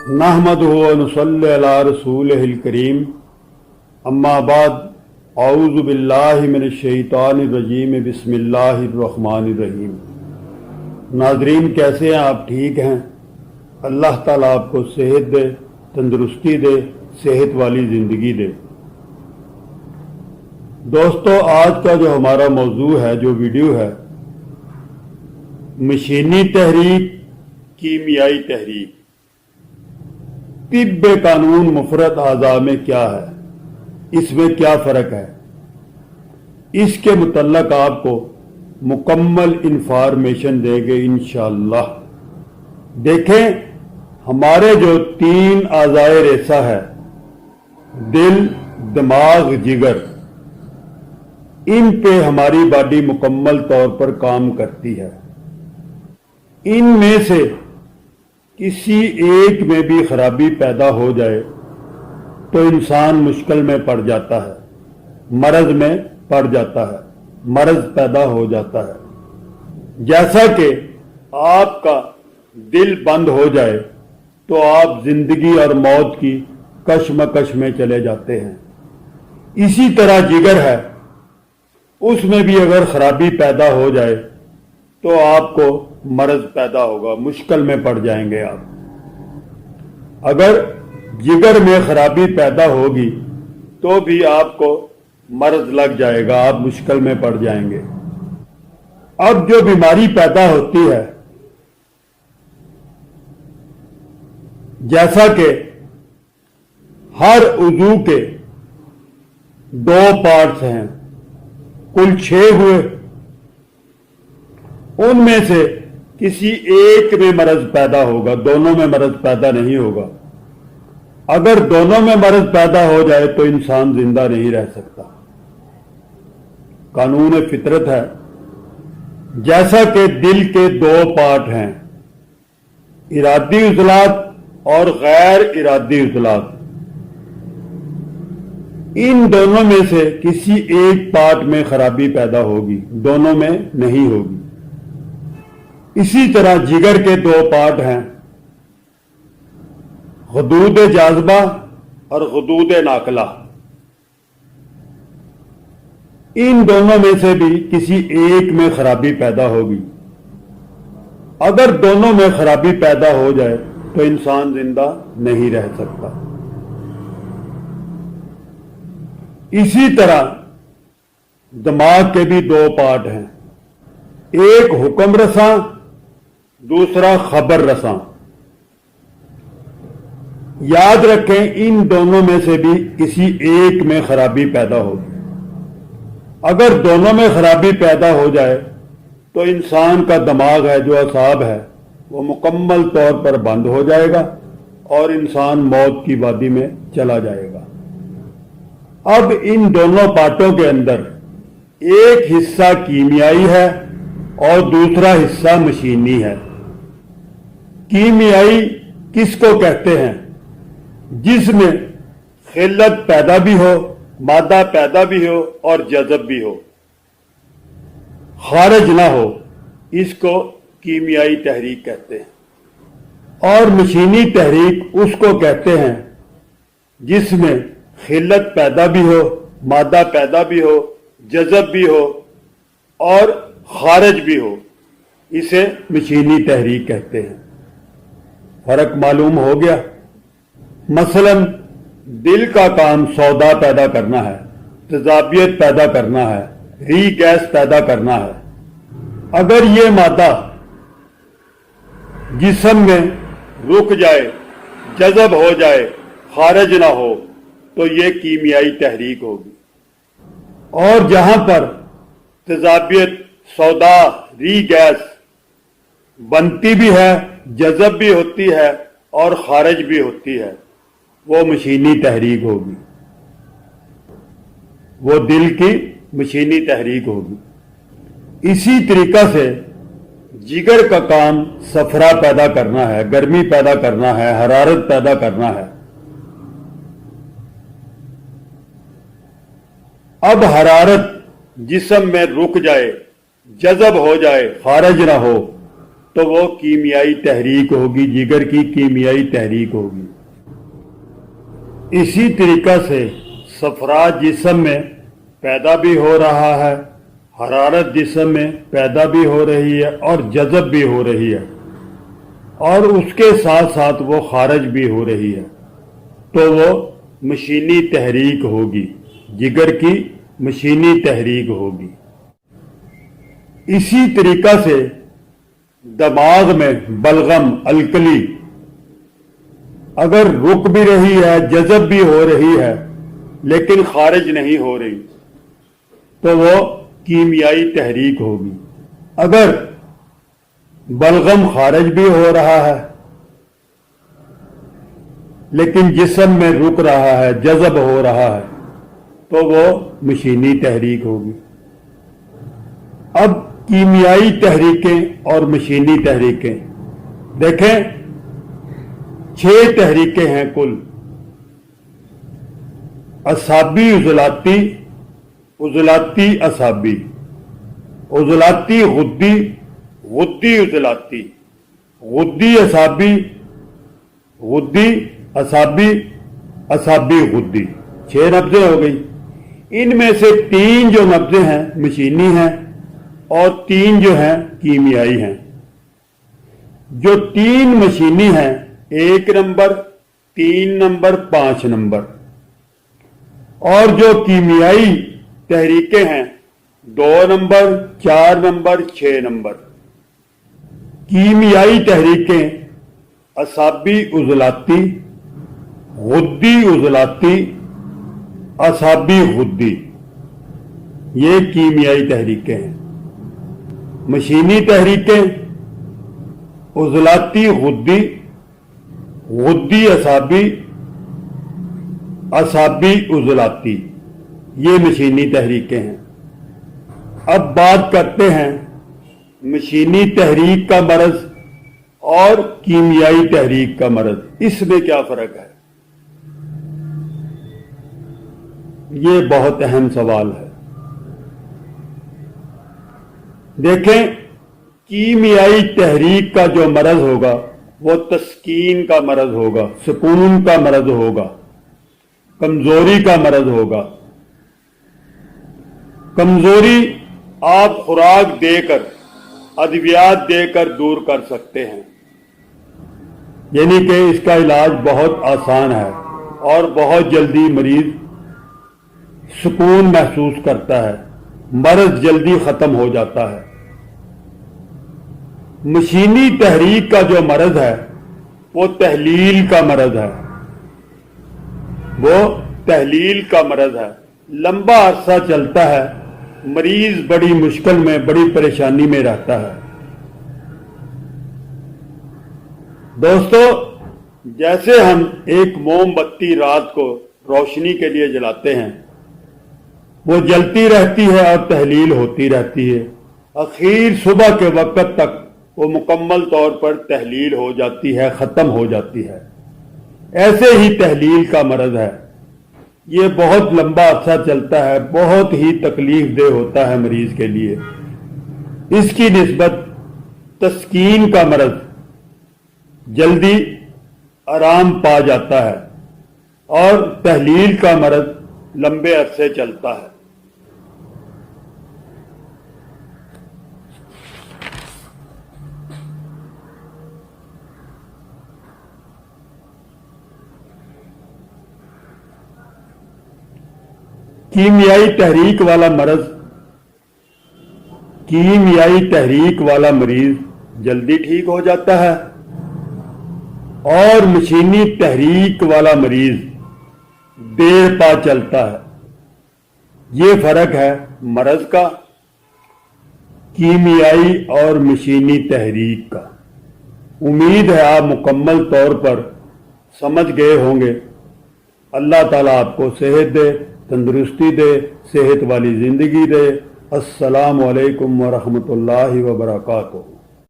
نحمدہ و نصلی علی رسولہ الکریم اما بعد اعوذ باللہ من الشیطان الرجیم بسم اللہ الرحمن الرحیم۔ ناظرین کیسے ہیں آپ؟ ٹھیک ہیں؟ اللہ تعالیٰ آپ کو صحت دے، تندرستی دے، صحت والی زندگی دے۔ دوستو، آج کا جو ہمارا موضوع ہے، جو ویڈیو ہے، مشینی تحریک، کیمیائی تحریک، طب قانون مفرد اعضاء میں کیا ہے، اس میں کیا فرق ہے، اس کے متعلق آپ کو مکمل انفارمیشن دیں گے انشاءاللہ۔ دیکھیں، ہمارے جو 3 اعضاء ریسہ ہے، دل، دماغ، جگر، ان پہ ہماری باڈی مکمل طور پر کام کرتی ہے۔ ان میں سے کسی ایک میں بھی خرابی پیدا ہو جائے تو انسان مشکل میں پڑ جاتا ہے، مرض میں پڑ جاتا ہے، مرض پیدا ہو جاتا ہے۔ جیسا کہ آپ کا دل بند ہو جائے تو آپ زندگی اور موت کی کشمکش میں چلے جاتے ہیں۔ اسی طرح جگر ہے، اس میں بھی اگر خرابی پیدا ہو جائے تو آپ کو مرض پیدا ہوگا، مشکل میں پڑ جائیں گے آپ۔ اگر جگر میں خرابی پیدا ہوگی تو بھی آپ کو مرض لگ جائے گا، آپ مشکل میں پڑ جائیں گے۔ اب جو بیماری پیدا ہوتی ہے، جیسا کہ ہر عضو کے 2 پارٹس ہیں، کل 6 ہوئے، ان میں سے کسی ایک میں مرض پیدا ہوگا، دونوں میں مرض پیدا نہیں ہوگا۔ اگر دونوں میں مرض پیدا ہو جائے تو انسان زندہ نہیں رہ سکتا۔ قانون فطرت ہے۔ جیسا کہ دل کے 2 پارٹ ہیں، ارادی عضلات اور غیر ارادی عضلات، ان دونوں میں سے کسی ایک پارٹ میں خرابی پیدا ہوگی، دونوں میں نہیں ہوگی۔ اسی طرح جگر کے 2 پارٹ ہیں، غدود جاذبہ اور غدود ناقلہ، ان دونوں میں سے بھی کسی ایک میں خرابی پیدا ہوگی۔ اگر دونوں میں خرابی پیدا ہو جائے تو انسان زندہ نہیں رہ سکتا۔ اسی طرح دماغ کے بھی 2 پارٹ ہیں، ایک حکم رساں، دوسرا خبر رساں۔ یاد رکھیں، ان دونوں میں سے بھی کسی ایک میں خرابی پیدا ہوگی۔ اگر دونوں میں خرابی پیدا ہو جائے تو انسان کا دماغ ہے، جو اعصاب ہے، وہ مکمل طور پر بند ہو جائے گا اور انسان موت کی وادی میں چلا جائے گا۔ اب ان دونوں پارٹوں کے اندر ایک حصہ کیمیائی ہے اور دوسرا حصہ مشینی ہے۔ کیمیائی کس کو کہتے ہیں؟ جس میں خلت پیدا بھی ہو، مادہ پیدا بھی ہو اور جذب بھی ہو، خارج نہ ہو، اس کو کیمیائی تحریک کہتے ہیں۔ اور مشینی تحریک اس کو کہتے ہیں جس میں خلت پیدا بھی ہو، مادہ پیدا بھی ہو، جذب بھی ہو اور خارج بھی ہو، اسے مشینی تحریک کہتے ہیں۔ فرق معلوم ہو گیا؟ مثلا دل کا کام سودا پیدا کرنا ہے، تیزابیت پیدا کرنا ہے، ری گیس پیدا کرنا ہے۔ اگر یہ مادہ جسم میں رک جائے، جذب ہو جائے، خارج نہ ہو تو یہ کیمیائی تحریک ہوگی۔ اور جہاں پر تیزابیت، سودا، ری گیس بنتی بھی ہے، جذب بھی ہوتی ہے اور خارج بھی ہوتی ہے، وہ مشینی تحریک ہوگی، وہ دل کی مشینی تحریک ہوگی۔ اسی طریقہ سے جگر کا کام صفرا پیدا کرنا ہے، گرمی پیدا کرنا ہے، حرارت پیدا کرنا ہے۔ اب حرارت جسم میں رک جائے، جذب ہو جائے، خارج نہ ہو تو وہ کیمیائی تحریک ہوگی، جگر کی کیمیائی تحریک ہوگی۔ اسی طریقہ سے صفرا جسم میں پیدا بھی ہو رہا ہے، حرارت جسم میں پیدا بھی ہو رہی ہے اور جذب بھی ہو رہی ہے، اور اس کے ساتھ ساتھ وہ خارج بھی ہو رہی ہے، تو وہ مشینی تحریک ہوگی، جگر کی مشینی تحریک ہوگی۔ اسی طریقہ سے دماغ میں بلغم الکلی اگر رک بھی رہی ہے، جذب بھی ہو رہی ہے، لیکن خارج نہیں ہو رہی، تو وہ کیمیائی تحریک ہوگی۔ اگر بلغم خارج بھی ہو رہا ہے لیکن جسم میں رک رہا ہے، جذب ہو رہا ہے، تو وہ مشینی تحریک ہوگی۔ اب کیمیائی تحریکیں اور مشینی تحریکیں دیکھیں، 6 تحریکیں ہیں کل: اعصابی عضلاتی، عضلاتی اعصابی، عضلاتی غدی، غدی عضلاتی، غدی اعصابی، غدی اعصابی، اعصابی غدی۔ 6 نبضیں ہو گئی۔ ان میں سے 3 جو نبضیں ہیں مشینی ہیں اور 3 جو ہیں کیمیائی ہیں۔ جو 3 مشینی ہیں، 1 نمبر، 3 نمبر، 5 نمبر، اور جو کیمیائی تحریکیں ہیں 2 نمبر، 4 نمبر، 6 نمبر۔ کیمیائی تحریکیں اعصابی عضلاتی، غدی عضلاتی، اعصابی غدی، یہ کیمیائی تحریکیں ہیں۔ مشینی تحریکیں عضلاتی غدی، غدی اعصابی، اعصابی عضلاتی، یہ مشینی تحریکیں ہیں۔ اب بات کرتے ہیں مشینی تحریک کا مرض اور کیمیائی تحریک کا مرض، اس میں کیا فرق ہے؟ یہ بہت اہم سوال ہے۔ دیکھیں، کیمیائی تحریک کا جو مرض ہوگا وہ تسکین کا مرض ہوگا، سکون کا مرض ہوگا، کمزوری کا مرض ہوگا۔ کمزوری آپ خوراک دے کر، ادویات دے کر دور کر سکتے ہیں، یعنی کہ اس کا علاج بہت آسان ہے اور بہت جلدی مریض سکون محسوس کرتا ہے، مرض جلدی ختم ہو جاتا ہے۔ مشینی تحریک کا جو مرض ہے وہ تحلیل کا مرض ہے، وہ تحلیل کا مرض ہے، لمبا عرصہ چلتا ہے، مریض بڑی مشکل میں، بڑی پریشانی میں رہتا ہے۔ دوستو، جیسے ہم ایک موم بتی رات کو روشنی کے لیے جلاتے ہیں، وہ جلتی رہتی ہے اور تحلیل ہوتی رہتی ہے، اخیر صبح کے وقت تک وہ مکمل طور پر تحلیل ہو جاتی ہے، ختم ہو جاتی ہے۔ ایسے ہی تحلیل کا مرض ہے، یہ بہت لمبا عرصہ چلتا ہے، بہت ہی تکلیف دہ ہوتا ہے مریض کے لیے۔ اس کی نسبت تسکین کا مرض جلدی آرام پا جاتا ہے اور تحلیل کا مرض لمبے عرصے چلتا ہے۔ کیمیائی تحریک والا مرض، کیمیائی تحریک والا مریض جلدی ٹھیک ہو جاتا ہے اور مشینی تحریک والا مریض دیر پا چلتا ہے۔ یہ فرق ہے مرض کا، کیمیائی اور مشینی تحریک کا۔ امید ہے آپ مکمل طور پر سمجھ گئے ہوں گے۔ اللہ تعالیٰ آپ کو صحت دے، تندرستی دے، صحت والی زندگی دے۔ السلام علیکم ورحمۃ اللہ وبرکاتہ۔